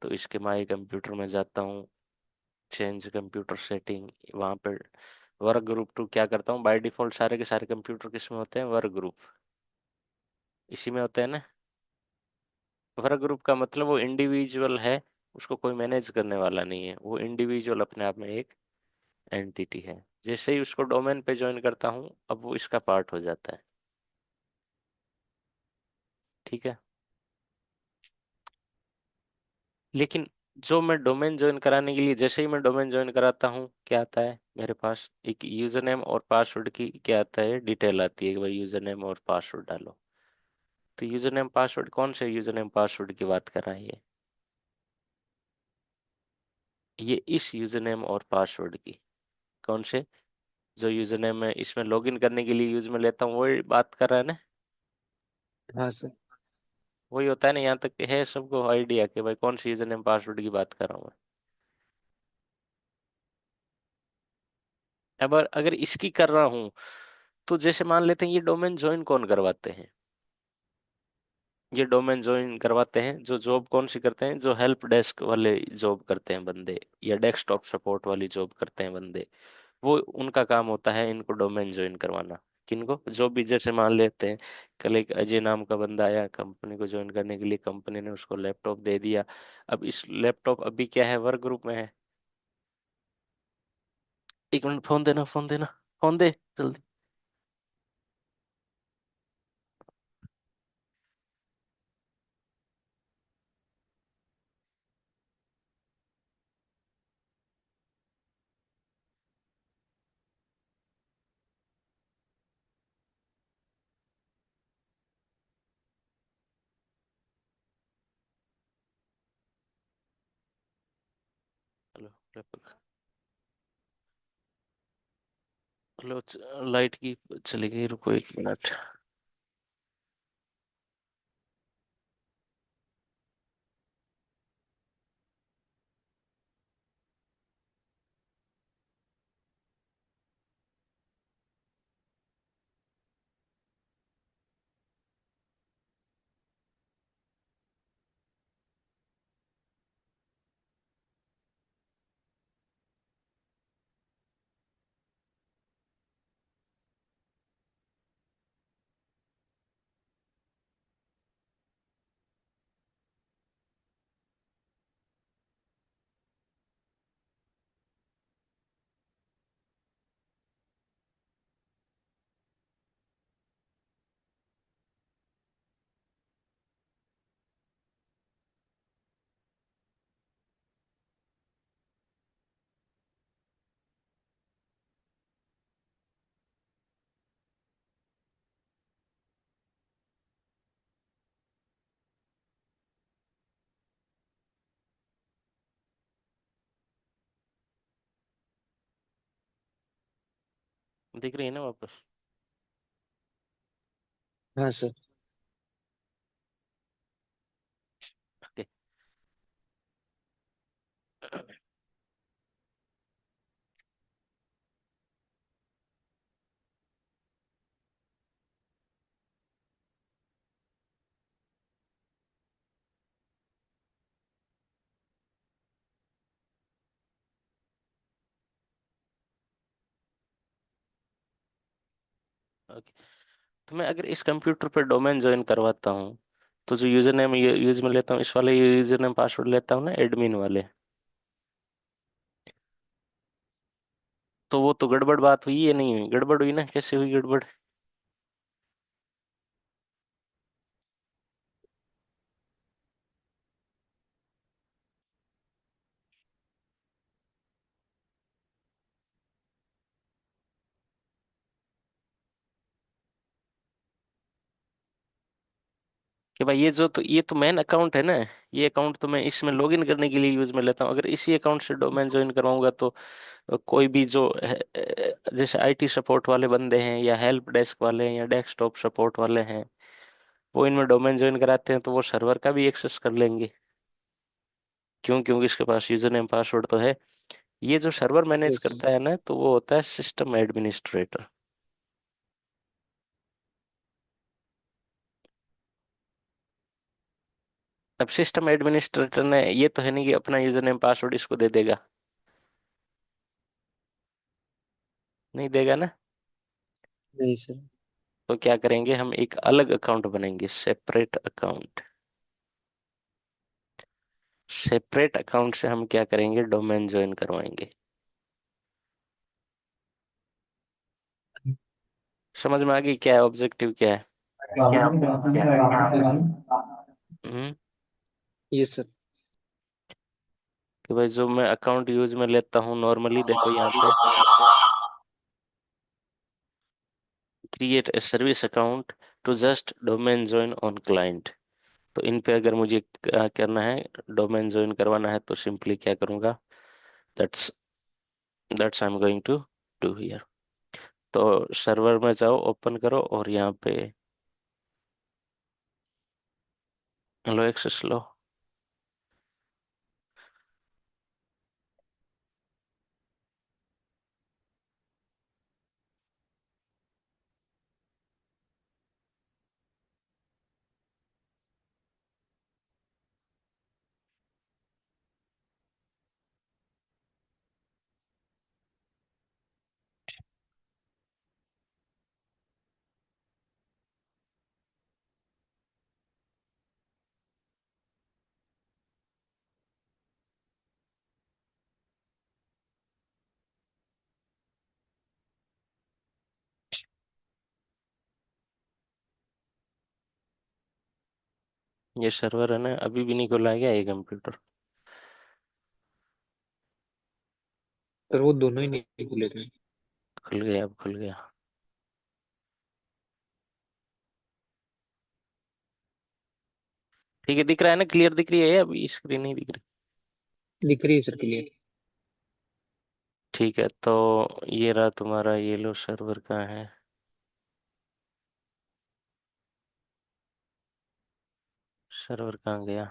तो इसके माई कंप्यूटर में जाता हूँ, चेंज कंप्यूटर सेटिंग, वहाँ पर वर्क ग्रुप टू क्या करता हूँ, बाय डिफॉल्ट सारे के सारे कंप्यूटर किस में होते हैं, वर्क ग्रुप, इसी में होते हैं ना। वर्क ग्रुप का मतलब वो इंडिविजुअल है, उसको कोई मैनेज करने वाला नहीं है, वो इंडिविजुअल अपने आप में एक एंटिटी है। जैसे ही उसको डोमेन पे ज्वाइन करता हूँ, अब वो इसका पार्ट हो जाता है। ठीक है। लेकिन जो मैं डोमेन ज्वाइन कराने के लिए, जैसे ही मैं डोमेन ज्वाइन कराता हूँ, क्या आता है मेरे पास, एक यूजर नेम और पासवर्ड की क्या आता है, डिटेल आती है कि भाई यूजर नेम और पासवर्ड डालो। तो यूजर नेम पासवर्ड, कौन से यूजर नेम पासवर्ड की बात कर रहा है ये इस यूजर नेम और पासवर्ड की। कौन से? जो यूजर नेम मैं इसमें लॉगिन करने के लिए यूज में लेता हूँ, वही बात कर रहा है ना। हाँ सर। वही होता है ना, यहाँ तक है सबको आइडिया कि भाई कौन सी यूजर नेम पासवर्ड की बात कर रहा हूँ मैं। अब अगर इसकी कर रहा हूँ, तो जैसे मान लेते हैं ये डोमेन ज्वाइन कौन करवाते हैं, ये डोमेन ज्वाइन करवाते हैं जो जॉब कौन सी करते हैं, जो हेल्प डेस्क वाले जॉब करते हैं बंदे, या डेस्कटॉप सपोर्ट वाली जॉब करते हैं बंदे। वो उनका काम होता है इनको डोमेन ज्वाइन करवाना। किनको? जो भी, जैसे मान लेते हैं कल एक अजय नाम का बंदा आया कंपनी को ज्वाइन करने के लिए, कंपनी ने उसको लैपटॉप दे दिया। अब इस लैपटॉप अभी क्या है, वर्क ग्रुप में है। 1 मिनट, फोन देना, फोन देना, फोन दे जल्दी। हेलो, हेलो, लाइट की चली गई, रुको 1 मिनट। दिख रही है ना वापस? हाँ सर। ओके। ओके। तो मैं अगर इस कंप्यूटर पर डोमेन ज्वाइन करवाता हूँ, तो जो यूजर नेम यूज में लेता हूँ, इस वाले यूजर नेम पासवर्ड लेता हूँ ना, एडमिन वाले, तो वो तो गड़बड़ बात हुई है, नहीं हुई? गड़बड़ हुई ना, कैसे हुई गड़बड़? कि भाई ये तो मेन अकाउंट है ना, ये अकाउंट तो मैं इसमें लॉगिन करने के लिए यूज में लेता हूँ। अगर इसी अकाउंट से डोमेन ज्वाइन करवाऊंगा तो कोई भी जो जैसे आईटी सपोर्ट वाले बंदे हैं, या हेल्प डेस्क वाले हैं, या डेस्कटॉप सपोर्ट वाले हैं, वो इनमें डोमेन ज्वाइन कराते हैं तो वो सर्वर का भी एक्सेस कर लेंगे। क्यों? क्योंकि इसके पास यूजर नेम पासवर्ड तो है। ये जो सर्वर मैनेज यस सर। करता है ना, तो वो होता है सिस्टम एडमिनिस्ट्रेटर। अब सिस्टम एडमिनिस्ट्रेटर ने ये तो है नहीं कि अपना यूजर नेम पासवर्ड इसको दे देगा, नहीं देगा ना। नहीं सर। तो क्या करेंगे, हम एक अलग अकाउंट बनाएंगे, सेपरेट अकाउंट। सेपरेट अकाउंट से हम क्या करेंगे, डोमेन ज्वाइन करवाएंगे। समझ में आ गई क्या है ऑब्जेक्टिव, क्या है? Yes sir. Hmm. Yes sir. कि भाई जो मैं अकाउंट यूज में लेता हूँ नॉर्मली, देखो यहाँ पे create a service account to just domain join on client. तो इन पे अगर मुझे क्या करना है, डोमेन ज्वाइन करवाना है, तो सिंपली क्या करूँगा, that's that's I am going to do here. तो सर्वर में जाओ, ओपन करो, और यहाँ पे लो एक्सेस लो। ये सर्वर है ना, अभी भी नहीं खुला है क्या ये कंप्यूटर? सर वो दोनों ही नहीं खुले थे। खुल गया, अब खुल गया। ठीक है, दिख रहा है ना, क्लियर दिख रही है, अभी स्क्रीन नहीं दिख रही? दिख रही है सर, क्लियर। ठीक है, तो ये रहा तुम्हारा, ये लो सर्वर कहाँ है? सर्वर कहाँ गया?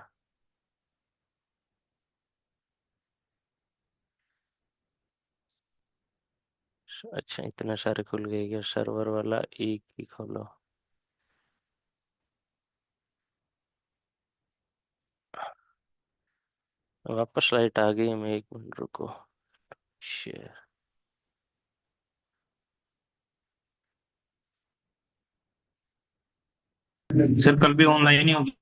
अच्छा, इतने सारे खुल गए क्या? सर्वर वाला एक ही खोलो। वापस लाइट आ गई, मैं 1 मिनट रुको। शेयर। सर कल भी ऑनलाइन ही होगी।